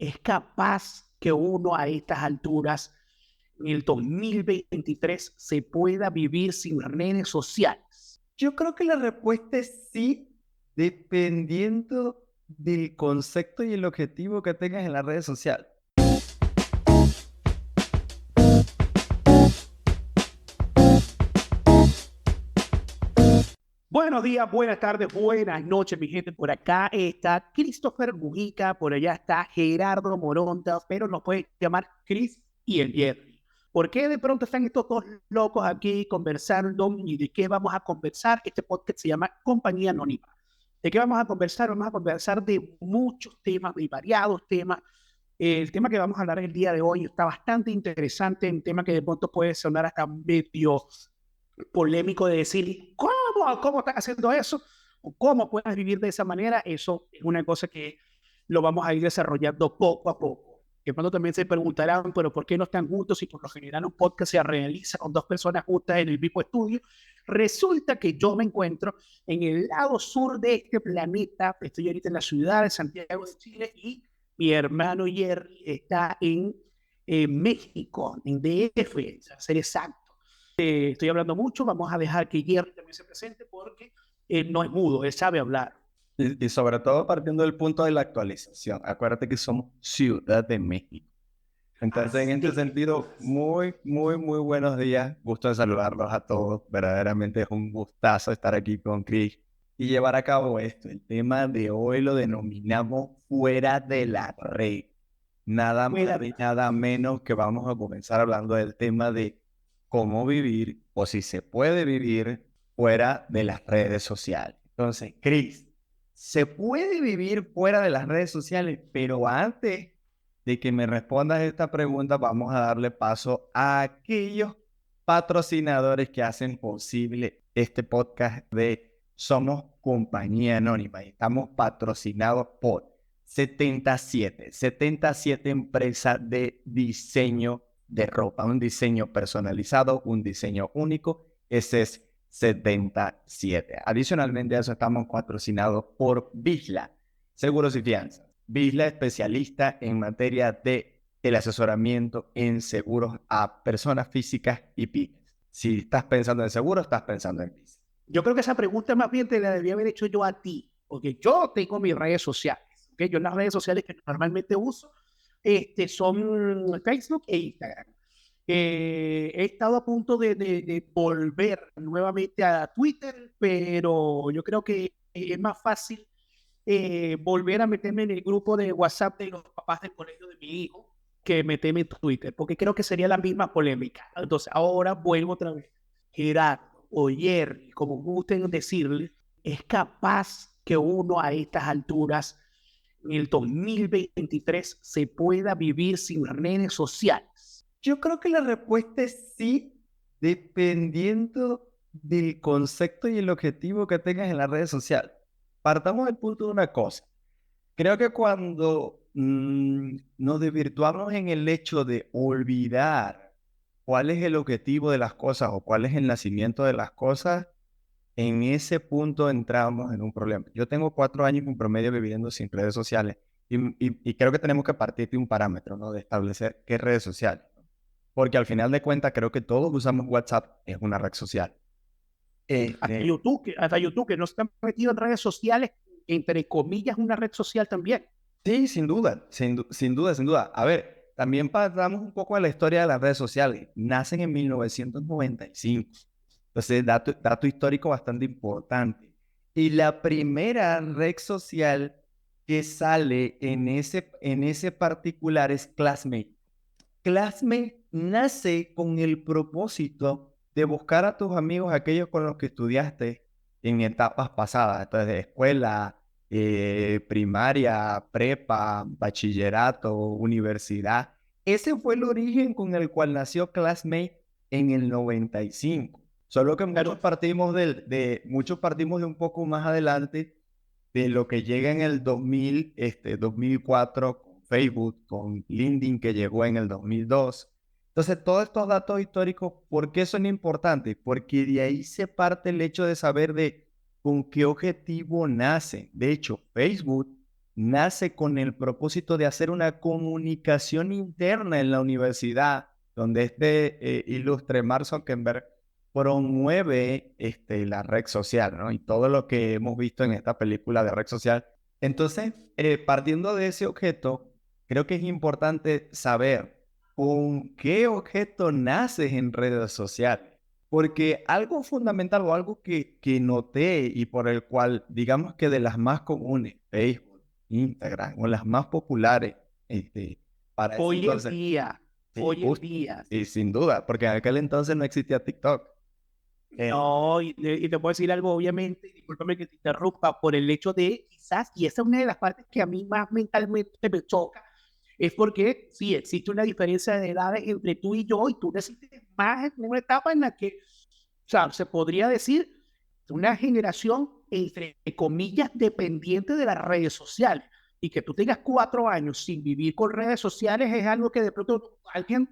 ¿Es capaz que uno a estas alturas, en el 2023, se pueda vivir sin redes sociales? Yo creo que la respuesta es sí, dependiendo del concepto y el objetivo que tengas en las redes sociales. Buenos días, buenas tardes, buenas noches, mi gente. Por acá está Christopher Mujica, por allá está Gerardo Moronta, pero nos pueden llamar Chris y el Jerry. ¿Por qué de pronto están estos dos locos aquí conversando y de qué vamos a conversar? Este podcast se llama Compañía Anónima. ¿De qué vamos a conversar? Vamos a conversar de muchos temas, de variados temas. El tema que vamos a hablar el día de hoy está bastante interesante, un tema que de pronto puede sonar hasta medio polémico de decir, ¿cómo estás haciendo eso? ¿O cómo puedes vivir de esa manera? Eso es una cosa que lo vamos a ir desarrollando poco a poco. Que cuando también se preguntarán, pero ¿por qué no están juntos si por lo general un podcast se realiza con dos personas juntas en el mismo estudio? Resulta que yo me encuentro en el lado sur de este planeta, estoy ahorita en la ciudad de Santiago de Chile y mi hermano Jerry está en México, en DF, a ser exacto. Estoy hablando mucho, vamos a dejar que Jerry también se presente porque él no es mudo, él sabe hablar. Y sobre todo partiendo del punto de la actualización. Acuérdate que somos Ciudad de México. Entonces, en este sentido, muy buenos días. Gusto de saludarlos a todos. Verdaderamente es un gustazo estar aquí con Chris y llevar a cabo esto. El tema de hoy lo denominamos fuera de la red. Nada más y nada menos que vamos a comenzar hablando del tema de cómo vivir o si se puede vivir fuera de las redes sociales. Entonces, Chris, se puede vivir fuera de las redes sociales, pero antes de que me respondas esta pregunta, vamos a darle paso a aquellos patrocinadores que hacen posible este podcast de Somos Compañía Anónima. Y estamos patrocinados por 77 empresa de diseño de ropa, un diseño personalizado, un diseño único. Ese es 77. Adicionalmente a eso estamos patrocinados por Visla, Seguros y Fianzas. Visla, especialista en materia de el asesoramiento en seguros a personas físicas y pymes. Si estás pensando en seguro, estás pensando en Visla. Yo creo que esa pregunta más bien te la debía haber hecho yo a ti, porque yo tengo mis redes sociales. ¿Okay? Yo las redes sociales que normalmente uso son Facebook e Instagram. He estado a punto de volver nuevamente a Twitter, pero yo creo que es más fácil volver a meterme en el grupo de WhatsApp de los papás del colegio de mi hijo que meterme en Twitter, porque creo que sería la misma polémica. Entonces, ahora vuelvo otra vez. Gerardo o Jerry, como gusten decirle, es capaz que uno a estas alturas, en el 2023, se pueda vivir sin redes sociales. Yo creo que la respuesta es sí, dependiendo del concepto y el objetivo que tengas en las redes sociales. Partamos del punto de una cosa. Creo que cuando nos desvirtuamos en el hecho de olvidar cuál es el objetivo de las cosas o cuál es el nacimiento de las cosas, en ese punto entramos en un problema. Yo tengo 4 años en promedio viviendo sin redes sociales y creo que tenemos que partir de un parámetro, ¿no? De establecer qué redes sociales. Porque al final de cuentas creo que todos usamos WhatsApp, es una red social. Este, Hasta YouTube, que no está metido en redes sociales, entre comillas, una red social también. Sí, sin duda, sin duda. A ver, también pasamos un poco a la historia de las redes sociales. Nacen en 1995. Entonces, dato histórico bastante importante. Y la primera red social que sale en ese particular es Classmate. Classmate nace con el propósito de buscar a tus amigos, aquellos con los que estudiaste en etapas pasadas, entonces de escuela, primaria, prepa, bachillerato, universidad. Ese fue el origen con el cual nació Classmate en el 95. Solo que muchos partimos de un poco más adelante de lo que llega en el 2004 con Facebook, con LinkedIn que llegó en el 2002. Entonces, todos estos datos históricos, ¿por qué son importantes? Porque de ahí se parte el hecho de saber de con qué objetivo nace. De hecho, Facebook nace con el propósito de hacer una comunicación interna en la universidad, donde ilustre Mark Zuckerberg promueve la red social, ¿no? Y todo lo que hemos visto en esta película de red social. Entonces, partiendo de ese objeto, creo que es importante saber con qué objeto naces en redes sociales. Porque algo fundamental o algo que noté y por el cual, digamos que de las más comunes, Facebook, Instagram, o las más populares, para ese Hoy en entonces, día, sí, hoy en justo, día. y sin duda, porque en aquel entonces no existía TikTok. Eh, No, y te puedo decir algo, obviamente, y discúlpame que te interrumpa, por el hecho de quizás, y esa es una de las partes que a mí más mentalmente me choca, es porque sí existe una diferencia de edades entre tú y yo, y tú naciste más en una etapa en la que, o sea, se podría decir una generación, entre comillas, dependiente de las redes sociales, y que tú tengas 4 años sin vivir con redes sociales es algo que de pronto alguien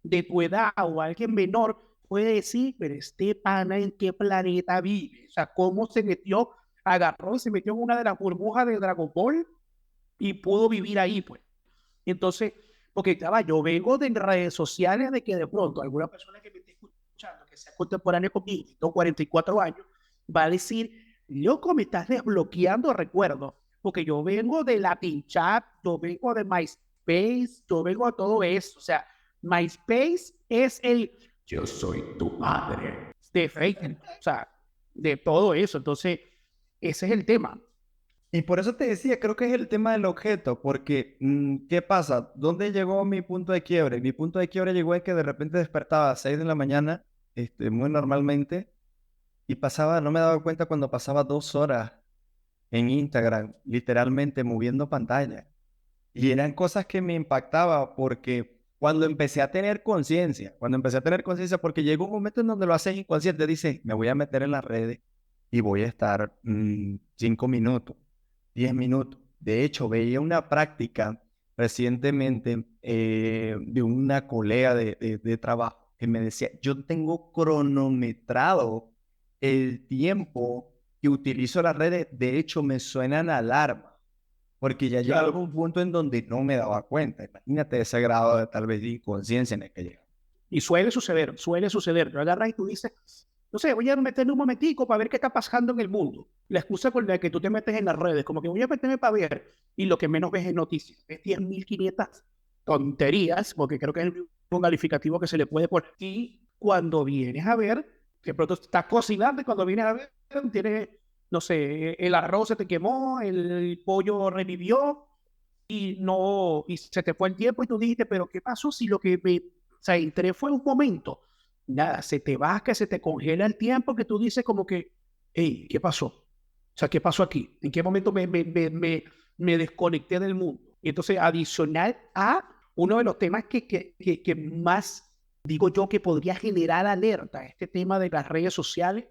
de tu edad o alguien menor puede decir, pero este pana en qué planeta vive, o sea, cómo se metió, agarró y se metió en una de las burbujas de Dragon Ball y pudo vivir ahí, pues. Entonces, porque claro, yo vengo de redes sociales de que de pronto alguna persona que me esté escuchando, que sea contemporáneo conmigo, tengo 44 años, va a decir, loco, me estás desbloqueando recuerdos, porque yo vengo de Latin Chat, yo vengo de MySpace, yo vengo de todo eso, o sea, MySpace es el yo soy tu madre de Facebook, o sea, de todo eso, entonces, ese es el tema. Y por eso te decía, creo que es el tema del objeto, porque, ¿qué pasa? ¿Dónde llegó mi punto de quiebre? Mi punto de quiebre llegó es que de repente despertaba a 6 de la mañana, muy normalmente, y pasaba, no me daba cuenta cuando pasaba 2 horas en Instagram, literalmente moviendo pantalla. Y eran cosas que me impactaba porque cuando empecé a tener conciencia, porque llegó un momento en donde lo haces inconsciente, dices, me voy a meter en las redes y voy a estar 5 minutos, 10 minutos. De hecho, veía una práctica recientemente de una colega de trabajo que me decía, yo tengo cronometrado el tiempo que utilizo las redes, de hecho me suenan alarmas porque ya llegaba Claro. un punto en donde no me daba cuenta. Imagínate ese grado de tal vez de inconsciencia en el que llega. Y suele suceder, suele suceder. Tú agarras y tú dices, no sé, voy a meterme un momentico para ver qué está pasando en el mundo. La excusa con la que tú te metes en las redes, como que voy a meterme para ver, y lo que menos ves es noticias. Ves 10.500 tonterías, porque creo que es un calificativo que se le puede poner. Y cuando vienes a ver, que pronto estás cocinando, y cuando vienes a ver, tienes, no sé, el arroz se te quemó, el pollo revivió, y no, y se te fue el tiempo y tú dijiste, pero ¿qué pasó si lo que me, o sea, entré fue un momento? Nada, se te baja, se te congela el tiempo que tú dices como que, hey, ¿qué pasó? O sea, ¿qué pasó aquí? ¿En qué momento me desconecté del mundo? Y entonces, adicional a uno de los temas que más digo yo que podría generar alerta, este tema de las redes sociales,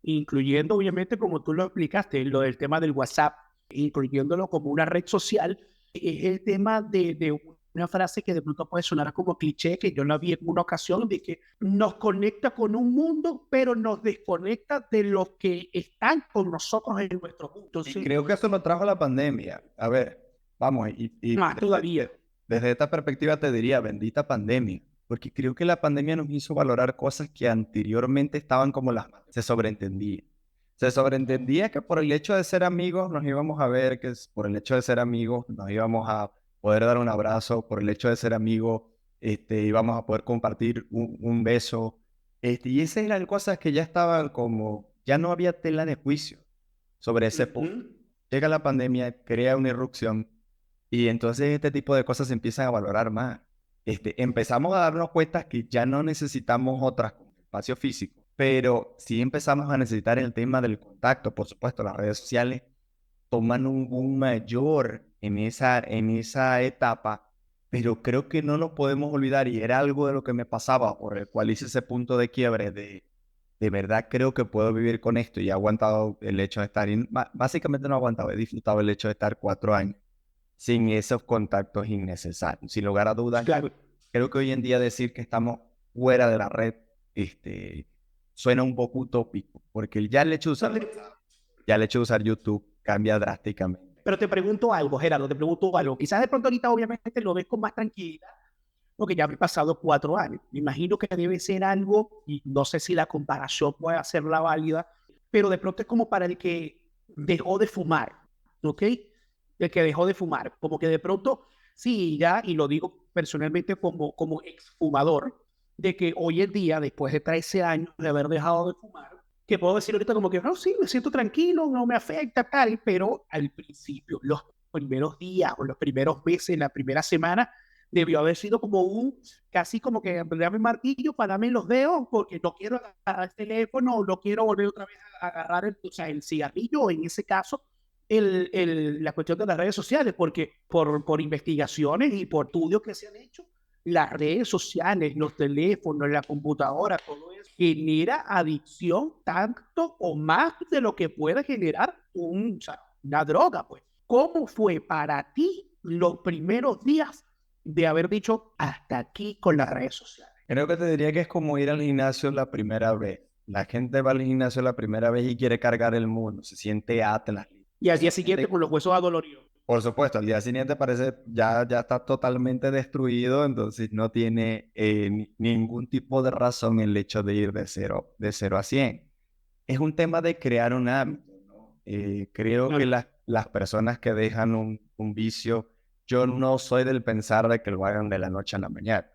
incluyendo obviamente, como tú lo explicaste, lo del tema del WhatsApp, incluyéndolo como una red social, es el tema de una frase que de pronto puede sonar como cliché, que yo la vi en una ocasión, de que nos conecta con un mundo, pero nos desconecta de los que están con nosotros en nuestro mundo. Y Entonces, creo que eso lo trajo la pandemia. A ver, vamos, más todavía. desde esta perspectiva te diría, bendita pandemia, porque creo que la pandemia nos hizo valorar cosas que anteriormente estaban como las malas. Se sobreentendía. Se sobreentendía que por el hecho de ser amigos nos íbamos a ver, por el hecho de ser amigos nos íbamos a poder dar un abrazo, por el hecho de ser amigos íbamos a poder compartir un beso. Y esas eran cosas que ya estaban como, ya no había tela de juicio sobre ese punto. Llega la pandemia, crea una irrupción y entonces este tipo de cosas se empiezan a valorar más. Empezamos a darnos cuenta que ya no necesitamos otras como espacio físico, pero sí empezamos a necesitar el tema del contacto. Por supuesto, las redes sociales toman un boom mayor en esa etapa, pero creo que no nos podemos olvidar y era algo de lo que me pasaba, por el cual hice ese punto de quiebre de verdad creo que puedo vivir con esto y he aguantado el hecho de estar, básicamente no he aguantado, he disfrutado el hecho de estar 4 años sin esos contactos innecesarios. Sin lugar a dudas, Claro. creo que hoy en día decir que estamos fuera de la red, suena un poco utópico, porque ya el hecho de usar WhatsApp, ya el hecho de usar YouTube cambia drásticamente. Pero te pregunto algo, Gerardo, te pregunto algo. Quizás de pronto ahorita obviamente lo ves con más tranquilidad, porque ya han pasado 4 años. Me imagino que debe ser algo, y no sé si la comparación puede hacerla válida, pero de pronto es como para el que dejó de fumar, ¿ok? El que dejó de fumar, como que de pronto, sí, ya, y lo digo personalmente como exfumador, de que hoy en día, después de 13 años de haber dejado de fumar, que puedo decir ahorita como que, no, sí, me siento tranquilo, no me afecta, tal, pero al principio, los primeros días o los primeros meses, la primera semana, debió haber sido como casi como que darme martillo para darme los dedos porque no quiero agarrar el teléfono, no quiero volver otra vez a agarrar o sea, el cigarrillo, o en ese caso, la cuestión de las redes sociales, porque por investigaciones y por estudios que se han hecho, las redes sociales, los teléfonos, la computadora, todo eso genera adicción tanto o más de lo que puede generar o sea, una droga, pues. ¿Cómo fue para ti los primeros días de haber dicho hasta aquí con las redes sociales? Creo que te diría que es como ir al gimnasio la primera vez. La gente va al gimnasio la primera vez y quiere cargar el mundo, se siente Atlas. Y al día siguiente con los huesos adoloridos. Por supuesto, al día siguiente parece ya está totalmente destruido, entonces no tiene ningún tipo de razón el hecho de ir de cero a 100. Es un tema de crear un hábito, ¿no? Creo que Claro. las personas que dejan un vicio, yo no soy del pensar de que lo hagan de la noche a la mañana.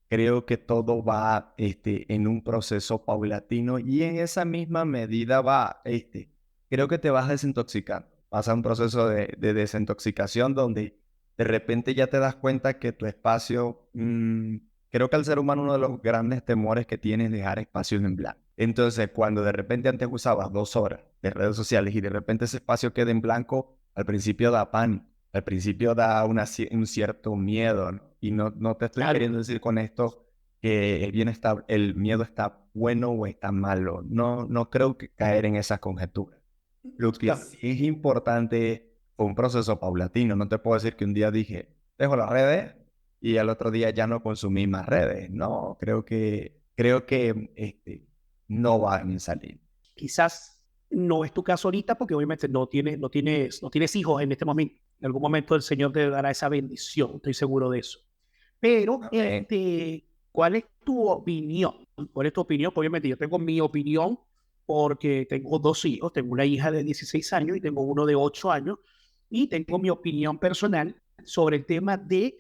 Creo que todo va en un proceso paulatino y en esa misma medida creo que te vas desintoxicando. Pasa un proceso de desintoxicación donde de repente ya te das cuenta que tu espacio, creo que al ser humano uno de los grandes temores que tiene es dejar espacios en blanco. Entonces, cuando de repente antes usabas 2 horas de redes sociales y de repente ese espacio queda en blanco, al principio da pánico. Al principio da un cierto miedo, ¿no? Y no te estoy Claro. queriendo decir con esto que el miedo está bueno o está malo. No creo que caer en esa conjetura. Lo que Claro. sí es importante fue un proceso paulatino. No te puedo decir que un día dije, dejo las redes y al otro día ya no consumí más redes. No, creo que no va a salir. Quizás no es tu caso ahorita porque obviamente no tienes hijos en este momento. En algún momento el Señor te dará esa bendición, estoy seguro de eso. Pero, Amén. ¿cuál es tu opinión? ¿Cuál es tu opinión? Pues, obviamente yo tengo mi opinión porque tengo 2 hijos, tengo una hija de 16 años y tengo uno de 8 años, y tengo mi opinión personal sobre el tema de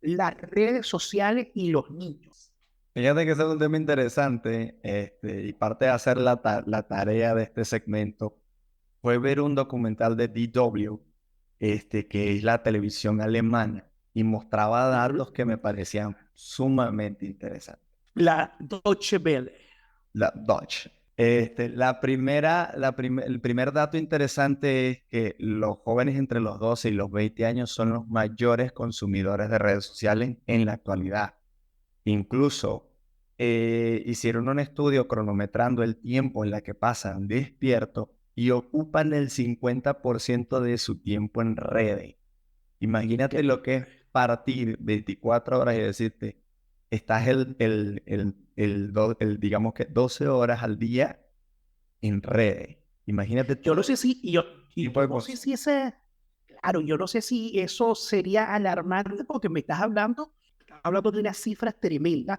las redes sociales y los niños. Fíjate que ese es un tema interesante, y parte de hacer la tarea de este segmento fue ver un documental de DW, que es la televisión alemana, y mostraba datos que me parecían sumamente interesantes. La Deutsche Welle. La Dutch. El primer dato interesante es que los jóvenes entre los 12 y los 20 años son los mayores consumidores de redes sociales en la actualidad. Incluso hicieron un estudio cronometrando el tiempo en la que pasan despiertos y ocupan el 50% de su tiempo en redes. Imagínate lo que es partir 24 horas y decirte, estás digamos que 12 horas al día en redes. Imagínate Yo no todo sé si, yo, y tipo yo de no sé cosas. si claro, yo no sé si eso sería alarmante porque estás hablando de unas cifras tremendas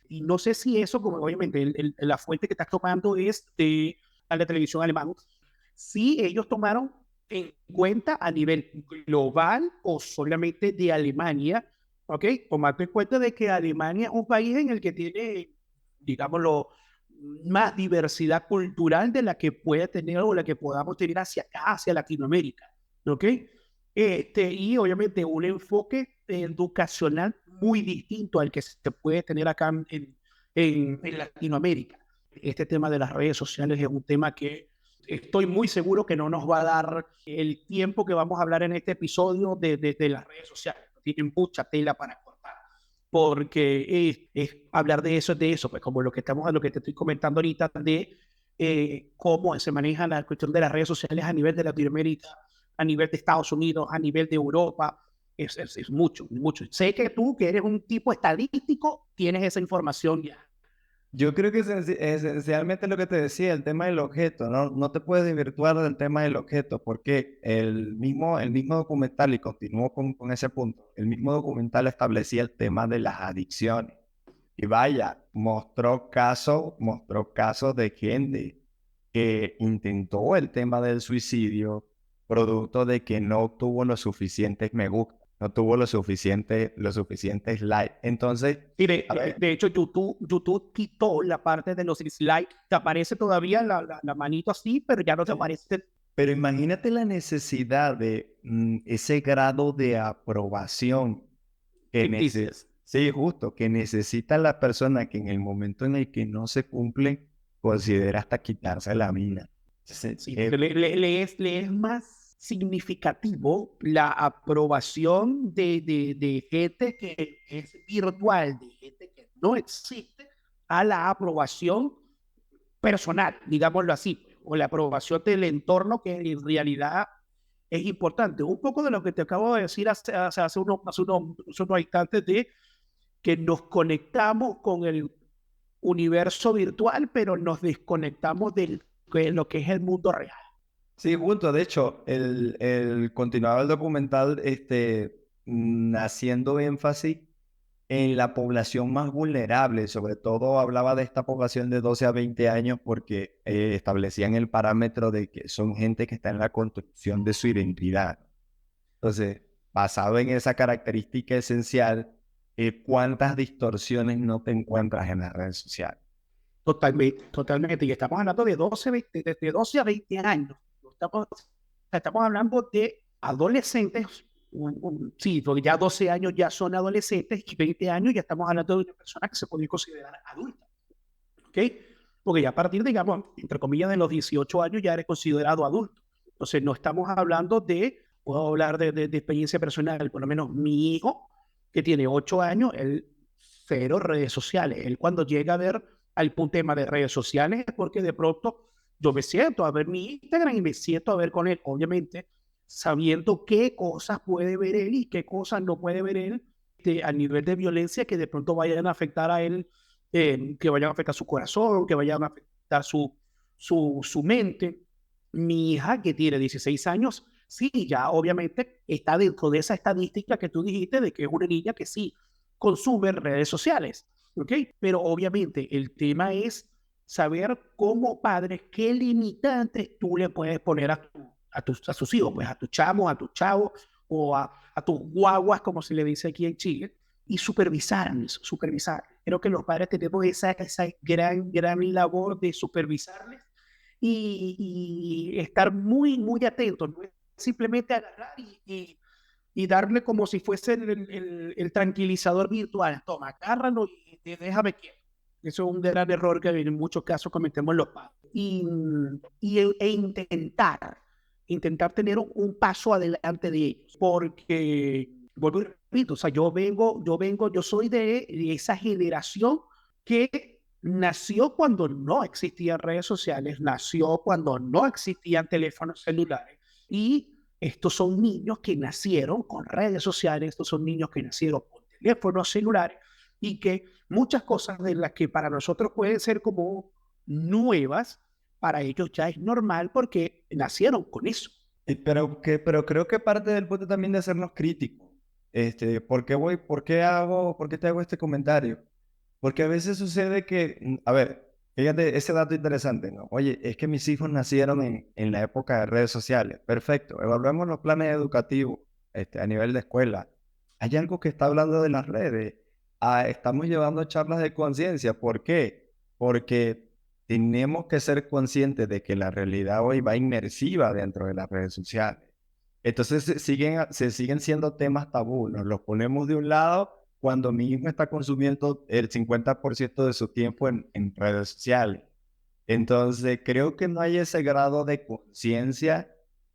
y no sé si eso, como obviamente la fuente que estás tomando es de la televisión alemana, si ellos tomaron en cuenta a nivel global o solamente de Alemania, ¿ok? Tomando en cuenta de que Alemania es un país en el que tiene, digámoslo, más diversidad cultural de la que puede tener o la que podamos tener hacia acá, hacia Latinoamérica, ¿ok? Y obviamente un enfoque educacional muy distinto al que se puede tener acá en Latinoamérica. Este tema de las redes sociales es un tema que estoy muy seguro que no nos va a dar el tiempo que vamos a hablar en este episodio de las redes sociales. Tienen mucha tela para cortar porque es hablar de eso, pues como lo que te estoy comentando ahorita de cómo se maneja la cuestión de las redes sociales a nivel de Latinoamérica, a nivel de Estados Unidos, a nivel de Europa, es mucho, mucho. Sé que tú, que eres un tipo estadístico, tienes esa información ya. Yo creo que esencialmente lo que te decía, el tema del objeto, ¿no? No te puedes desvirtuar del tema del objeto, porque el mismo documental, y continúo con ese punto, el mismo documental establecía el tema de las adicciones. Y vaya, mostró casos de gente que intentó el tema del suicidio, producto de que no obtuvo los suficientes me gusta, no tuvo los suficientes likes. Entonces, Y a ver, de hecho, YouTube quitó la parte de los dislikes. Te aparece todavía la manito así, pero ya no te aparece. pero imagínate la necesidad de ese grado de aprobación Ficticias. sí, justo, que necesita la persona que en el momento en el que no se cumple, considera hasta quitarse la vida. Entonces, Sí, porque le es más significativo la aprobación de gente que es virtual, de gente que no existe, a la aprobación personal, digámoslo así, o la aprobación del entorno que en realidad es importante. Un poco de lo que te acabo de decir hace unos instantes de que nos conectamos con el universo virtual, pero nos desconectamos de lo que es el mundo real. sí, justo, de hecho, continuaba el documental haciendo énfasis en la población más vulnerable, sobre todo hablaba de esta población de 12 a 20 años porque establecían el parámetro de que son gente que está en la construcción de su identidad. Entonces, basado en esa característica esencial, ¿cuántas distorsiones no te encuentras en las redes sociales? Totalmente, totalmente. Y estamos hablando de 12 a 20 años. Estamos hablando de adolescentes. Sí, porque ya 12 años ya son adolescentes y 20 años ya estamos hablando de una persona que se puede considerar adulta. ¿Ok? Porque ya a partir, digamos, entre comillas, de los 18 años ya eres considerado adulto. Entonces, no estamos hablando puedo hablar de experiencia personal, por lo menos mi hijo, que tiene 8 años, él cero redes sociales. Él cuando llega a ver algún tema de redes sociales es porque de pronto yo me siento a ver mi Instagram y me siento a ver con él, obviamente, sabiendo qué cosas puede ver él y qué cosas no puede ver él a nivel de violencia que de pronto vayan a afectar a él, que vayan a afectar su corazón, que vayan a afectar su mente. Mi hija, que tiene 16 años, sí, ya obviamente está dentro de esa estadística que tú dijiste de que es una niña que sí consume redes sociales, ¿ok? Pero obviamente el tema es saber como padres qué limitantes tú le puedes poner a sus hijos, pues a tus chamos, a tus chavos o a tus guaguas, como se le dice aquí en Chile, y supervisarles, supervisar. Creo que los padres tenemos esa gran labor de supervisarles y estar muy, muy atentos, no es simplemente agarrar y darle como si fuese el tranquilizador virtual. Toma, agárralo y déjame quieto. Eso es un gran error que en muchos casos cometemos los padres. Intentar tener un paso adelante de ellos, porque, vuelvo y repito, o sea, yo soy de esa generación que nació cuando no existían redes sociales, nació cuando no existían teléfonos celulares y estos son niños que nacieron con redes sociales, estos son niños que nacieron con teléfonos celulares y que muchas cosas de las que para nosotros pueden ser como nuevas, para ellos ya es normal porque nacieron con eso. Pero creo que parte del punto también de hacernos críticos. ¿Por qué te hago este comentario? Porque a veces sucede que, a ver, fíjate, ese dato interesante, ¿no? Oye, es que mis hijos nacieron en la época de redes sociales. Perfecto, evaluemos los planes educativos a nivel de escuela. Hay algo que está hablando de las redes. Estamos llevando charlas de conciencia. ¿Por qué? Porque tenemos que ser conscientes de que la realidad hoy va inmersiva dentro de las redes sociales. Entonces se siguen siendo temas tabú, nos los ponemos de un lado cuando mi hijo está consumiendo el 50% de su tiempo en redes sociales. Entonces creo que no hay ese grado de conciencia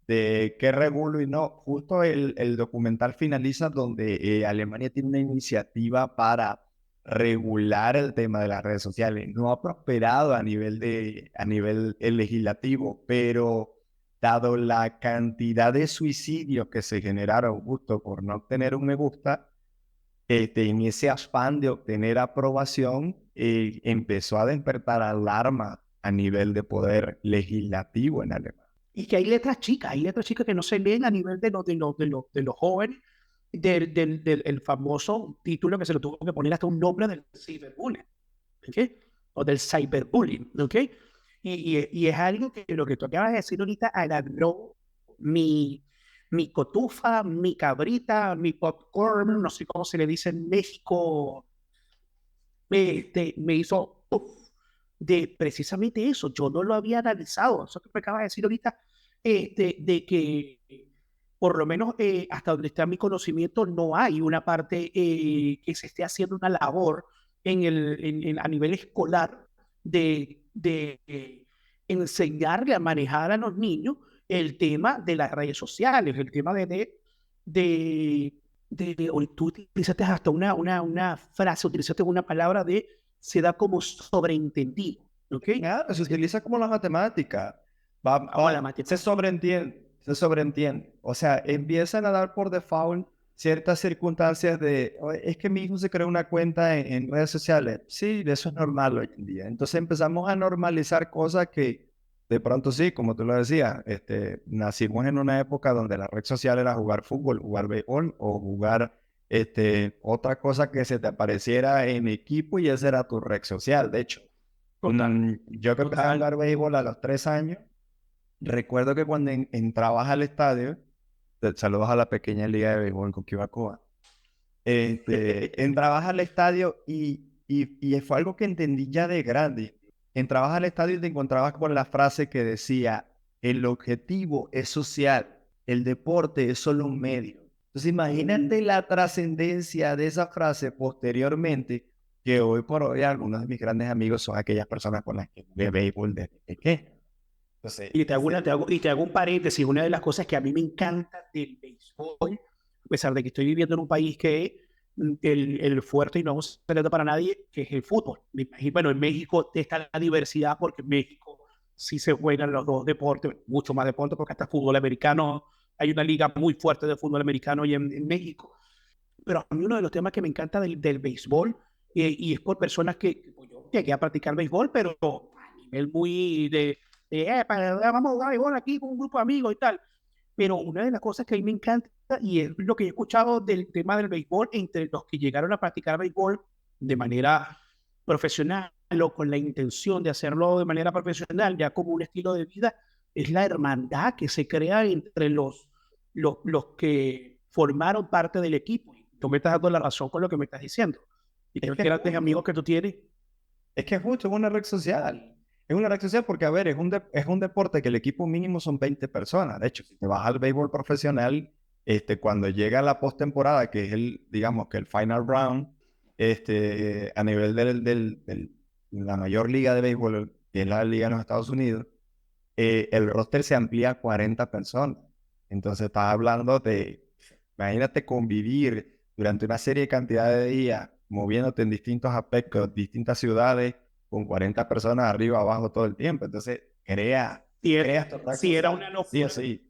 de qué regulo y no. Justo el documental finaliza donde Alemania tiene una iniciativa para regular el tema de las redes sociales. No ha prosperado a nivel legislativo, pero dado la cantidad de suicidios que se generaron justo por no obtener un me gusta, en ese afán de obtener aprobación, empezó a despertar alarma a nivel de poder legislativo en Alemania. Y que hay letras chicas que no se leen a nivel de los jóvenes, el famoso título que se lo tuvo que poner hasta un nombre del ciberbullying, ¿ok? O del cyberbullying, ¿ok? Y es algo que lo que tú acabas de decir ahorita agarró mi cotufa, mi cabrita, mi popcorn, no sé cómo se le dice en México, me hizo de precisamente eso. Yo no lo había analizado, eso que me acabas de decir ahorita, de que por lo menos hasta donde está mi conocimiento no hay una parte que se esté haciendo una labor a nivel escolar de enseñarle a manejar a los niños el tema de las redes sociales, el tema hoy tú utilizaste hasta una frase, utilizaste una palabra de se da como sobreentendido, ¿ok? Claro, se utiliza como la matemática. Ahora la matemática. Se sobreentiende. O sea, empiezan a dar por default ciertas circunstancias de, "Oye, es que mi hijo se creó una cuenta en redes sociales". Sí, eso es normal hoy en día. Entonces empezamos a normalizar cosas que de pronto sí, como tú lo decías, nacimos en una época donde la red social era jugar fútbol, jugar béisbol o jugar otra cosa que se te apareciera en equipo y esa era tu red social, de hecho. Yo que empecé a jugar béisbol a los 3 años, recuerdo que cuando entrabas al estadio, saludos a la pequeña liga de béisbol en Coquibacoa, entrabas al estadio y fue algo que entendí ya de grande. Entrabas al estadio y te encontrabas con la frase que decía, el objetivo es social, el deporte es solo un medio. Entonces imagínate la trascendencia de esa frase posteriormente, que hoy por hoy algunos de mis grandes amigos son aquellas personas con las que jugué béisbol desde pequeño. Entonces, Y te hago un paréntesis, una de las cosas que a mí me encanta del béisbol, a pesar de que estoy viviendo en un país que el fuerte y no es un secreto para nadie, que es el fútbol. Bueno, en México está la diversidad porque en México sí se juegan los dos deportes, mucho más deportes porque hasta fútbol americano, hay una liga muy fuerte de fútbol americano y en México. Pero a mí uno de los temas que me encanta del béisbol, y es por personas que pues, yo llegué a practicar béisbol, pero a nivel muy vamos a jugar béisbol aquí con un grupo de amigos y tal. Pero una de las cosas que a mí me encanta, y es lo que he escuchado del tema del béisbol, entre los que llegaron a practicar béisbol de manera profesional o con la intención de hacerlo de manera profesional, ya como un estilo de vida, es la hermandad que se crea entre los que formaron parte del equipo. Tú me estás dando la razón con lo que me estás diciendo. Y creo que grandes amigos que tú tienes. es que justo es una red social. Es una red social porque, a ver, es un deporte que el equipo mínimo son 20 personas. De hecho, si te vas al béisbol profesional, cuando llega la postemporada, que es digamos que el final round, a nivel la mayor liga de béisbol, que es la liga de los Estados Unidos, el roster se amplía a 40 personas. Entonces, estás hablando de, imagínate convivir durante una serie de cantidad de días, moviéndote en distintos aspectos, distintas ciudades, con 40 personas arriba, abajo todo el tiempo. Entonces, Si era una locura, sí.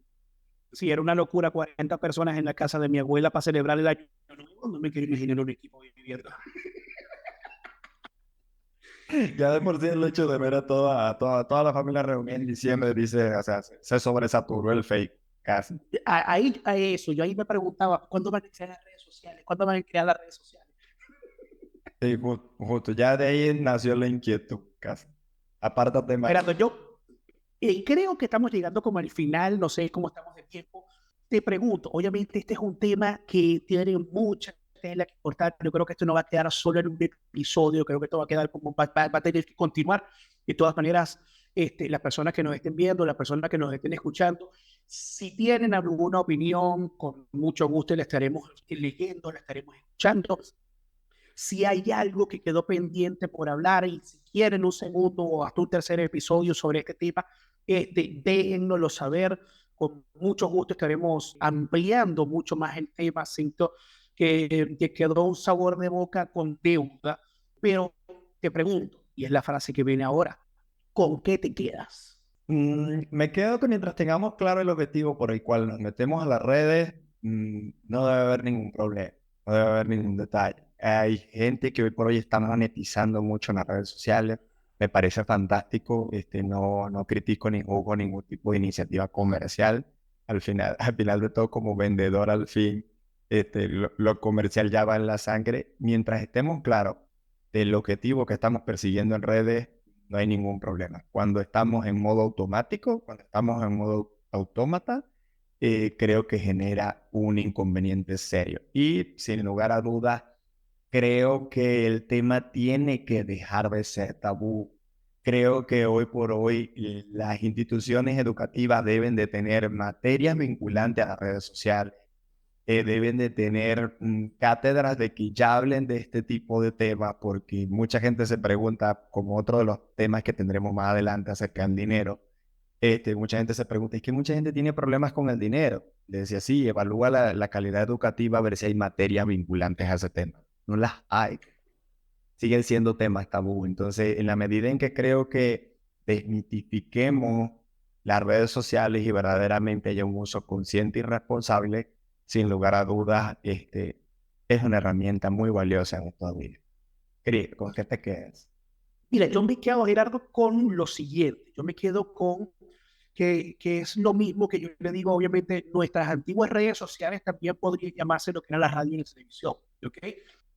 si era una locura 40 personas en la casa de mi abuela para celebrar el año nuevo, no me quiero imaginar un equipo viviendo. Ya de por sí el hecho de ver a toda la familia reunida en diciembre, dice, o sea, se sobresaturó el fake, casi. Ahí, a eso, yo ahí me preguntaba, ¿cuándo van a crear las redes sociales? ¿Cuándo van a crear las redes sociales? Sí, justo, ya de ahí nació la inquietud, casi. Apártate más. Esperando, yo creo que estamos llegando como al final, no sé cómo estamos de tiempo. Te pregunto, obviamente este es un tema que tiene mucha tela que cortar. Yo creo que esto no va a quedar solo en un episodio, creo que esto va a quedar como, va a tener que continuar. De todas maneras, las personas que nos estén viendo, las personas que nos estén escuchando, si tienen alguna opinión, con mucho gusto la estaremos leyendo, la estaremos escuchando. Si hay algo que quedó pendiente por hablar y si quieren un segundo o hasta un tercer episodio sobre este tema, déjennoslo saber. Con mucho gusto estaremos ampliando mucho más el tema. Siento que quedó un sabor de boca con deuda, pero te pregunto, y es la frase que viene ahora, ¿con qué te quedas? Me quedo que mientras tengamos claro el objetivo por el cual nos metemos a las redes, no debe haber ningún problema. no debe haber ningún detalle. Hay gente que hoy por hoy está monetizando mucho en las redes sociales. Me parece fantástico. No critico ni juzgo ningún tipo de iniciativa comercial. Al final de todo, como vendedor, al fin, lo comercial ya va en la sangre. Mientras estemos claros del objetivo que estamos persiguiendo en redes, no hay ningún problema. Cuando estamos en modo automático, cuando estamos en modo autómata, creo que genera un inconveniente serio. Y sin lugar a dudas, creo que el tema tiene que dejar de ser tabú. Creo que hoy por hoy las instituciones educativas deben de tener materias vinculantes a las redes sociales, deben de tener cátedras de que ya hablen de este tipo de temas, porque mucha gente se pregunta, como otro de los temas que tendremos más adelante acerca del dinero, mucha gente se pregunta, es que mucha gente tiene problemas con el dinero. Le decía, sí, evalúa la calidad educativa a ver si hay materias vinculantes a ese tema. No las hay. Siguen siendo temas tabú. Entonces, en la medida en que creo que desmitifiquemos las redes sociales y verdaderamente haya un uso consciente y responsable, sin lugar a dudas, es una herramienta muy valiosa en nuestra vida. Cris, ¿con qué te quedas? Mira, yo me quedo, Gerardo, con lo siguiente. Yo me quedo con que es lo mismo que yo le digo, obviamente, nuestras antiguas redes sociales también podrían llamarse lo que era la radio y la televisión, ¿ok?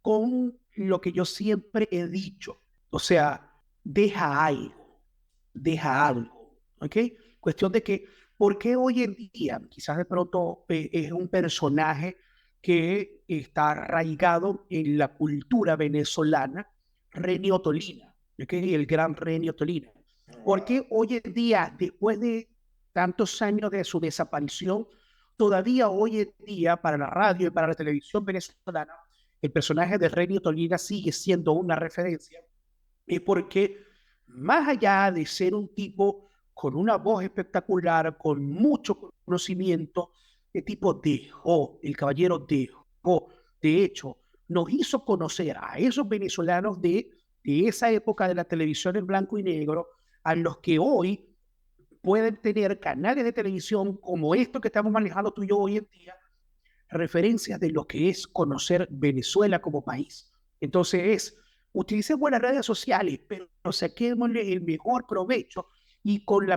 Con lo que yo siempre he dicho, o sea, deja algo, ¿ok? Cuestión de que, ¿por qué hoy en día quizás de pronto es un personaje que está arraigado en la cultura venezolana, Renio Tolina, ¿ok? El gran Renio Tolina? ¿Por qué hoy en día, después de tantos años de su desaparición, todavía hoy en día para la radio y para la televisión venezolana, el personaje de Renio Tolina sigue siendo una referencia? Es porque más allá de ser un tipo con una voz espectacular, con mucho conocimiento, el tipo dejó, el caballero dejó, de hecho, nos hizo conocer a esos venezolanos de esa época de la televisión en blanco y negro, a los que hoy pueden tener canales de televisión como esto que estamos manejando tú y yo hoy en día, referencias de lo que es conocer Venezuela como país. Entonces utilicemos las redes sociales, pero saquémosle el mejor provecho y con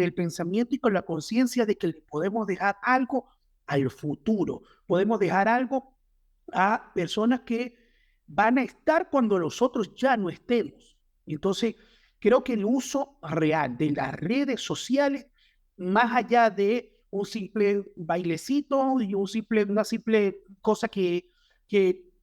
el pensamiento y con la conciencia de que le podemos dejar algo al futuro, podemos dejar algo a personas que van a estar cuando nosotros ya no estemos. Entonces, creo que el uso real de las redes sociales, más allá de un simple bailecito y una simple cosa que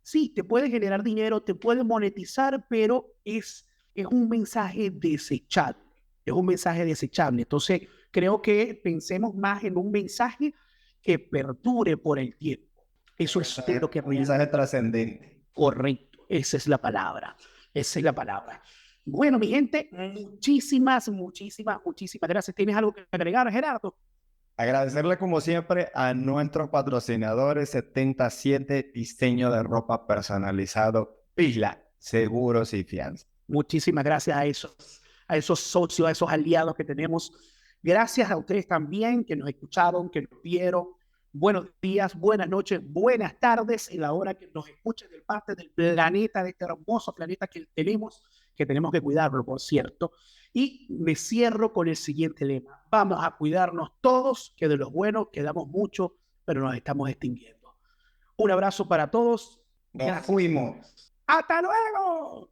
sí, te puede generar dinero, te puede monetizar, pero es un mensaje desechable. Es un mensaje desechable. Entonces, creo que pensemos más en un mensaje que perdure por el tiempo. Eso es lo que Un mensaje trascendente. correcto. Esa es la palabra. Esa es la palabra. Bueno, mi gente, muchísimas gracias. ¿Tienes algo que agregar, Gerardo? Agradecerle como siempre a nuestros patrocinadores 77 diseño de ropa personalizado, Pila, seguros y fianza. Muchísimas gracias a esos socios, a esos aliados que tenemos. Gracias a ustedes también que nos escucharon, que nos vieron. Buenos días, buenas noches, buenas tardes en la hora que nos escuchen de parte del planeta, de este hermoso planeta que tenemos que cuidarlo, por cierto. Y me cierro con el siguiente lema. Vamos a cuidarnos todos, que de los buenos quedamos mucho, pero nos estamos extinguiendo. Un abrazo para todos. Nos fuimos. ¡Hasta luego!